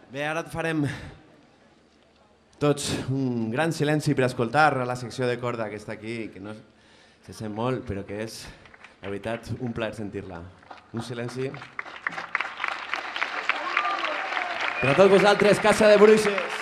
Bé, ara farem tots un gran silenci per escoltar la secció de corda que està aquí, que no se sent molt, però que és, la veritat, un plaer sentir-la. Un silenci. Per a tots vosaltres, Casa de Bruixes.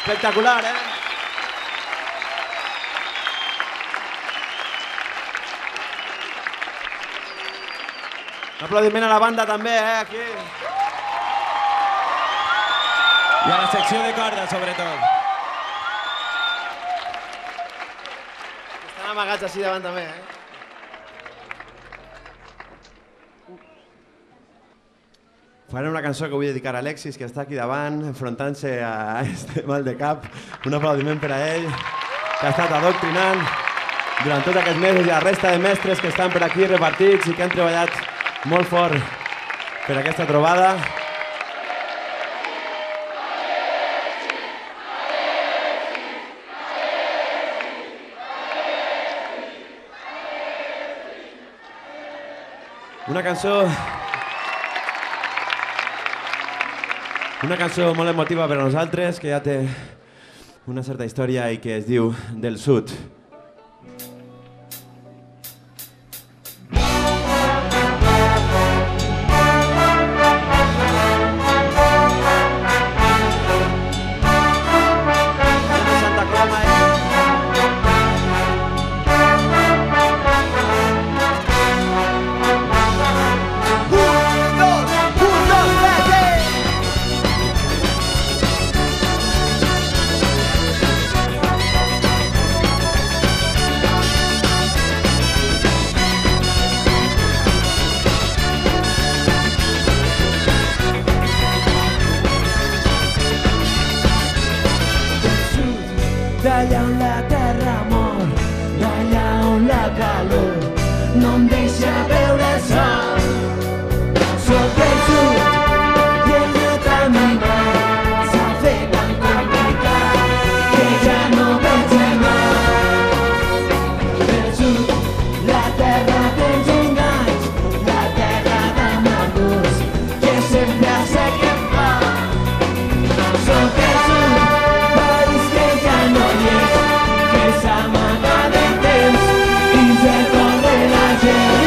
Espectacular, Un aplaudiment a la banda també, aquí. I a la secció de corda, sobretot. Estan amagats així davant també, Farem una cançó que vull dedicar a Alexis, que està aquí davant, enfrontant-se a este mal de cap. Un aplaudiment per a ell, que ha estat adoctrinant durant tots aquests mesos, i a la resta de mestres que estan per aquí repartits i que han treballat molt fort per aquesta trobada. Una cançó molt emotiva per a nosaltres, que ja té una certa història i que es diu Del Sud. D'allà on la terra mor, d'allà on la calor no em deixa veure el sol. Soc del sud i el meu caminar s'ha fet tan complicat que ja no veig el mar. Del sud, la terra dels enganys, la terra d'amargors que sempre ha set en pau. Soc del sud, país que ja no hi és, que s'amaga del temps i se corre la gent.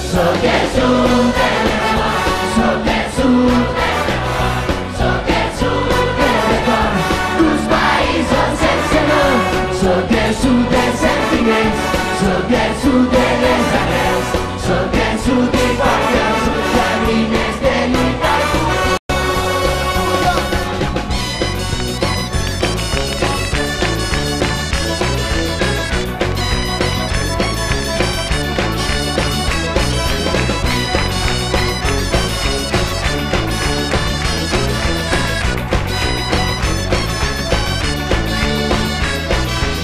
Soc del sud del record, soc del sud del record, soc del sud del record d'uns països sense nom. Soc del sud dels sentiments, soc del sud de les arrels, soc del sud igual que els llàgrimes de lluitar.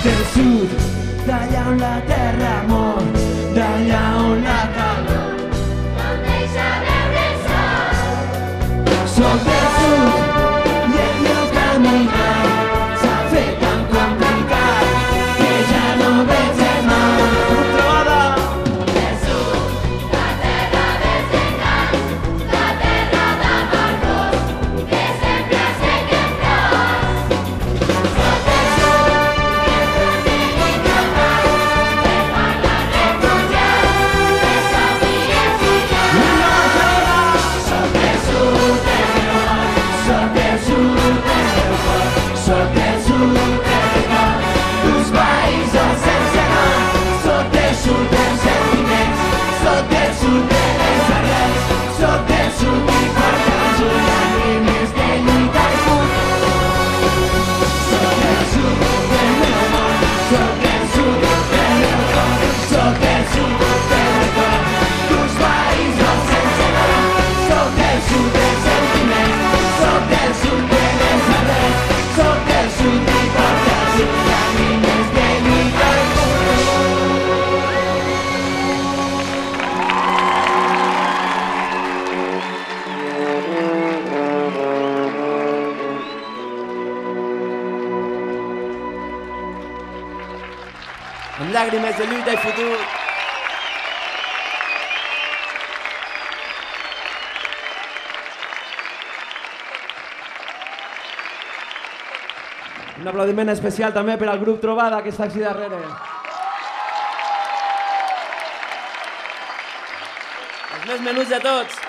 Del sud, d'allà on la terra mor, d'allà on la calor no em deixa veure el sol. Soc del sud i el meu caminar s'ha fet tan complicat que ja no veig el mar. Del sud, la terra dels enganys, la terra d'amargors que sempre ha set en flors. Soc del sud, soc del sud del record d'uns països sense nom. Soc del sud dels sentiments, soc del sud de les arrels, soc del sud i porta els llàgrimes de lluitar i punt. Soc del sud del meu món, soc del sud del record, soc del sud del record d'uns països sense nom. Soc del sud dels sentiments, soc del sud de les arrels, soc del sud i porta els llàgrimes de lluitar i Amb llàgrimes de lluita i futur. Un aplaudiment especial també per al grup Trobada, que està aquí darrere. Els més menuts de tots.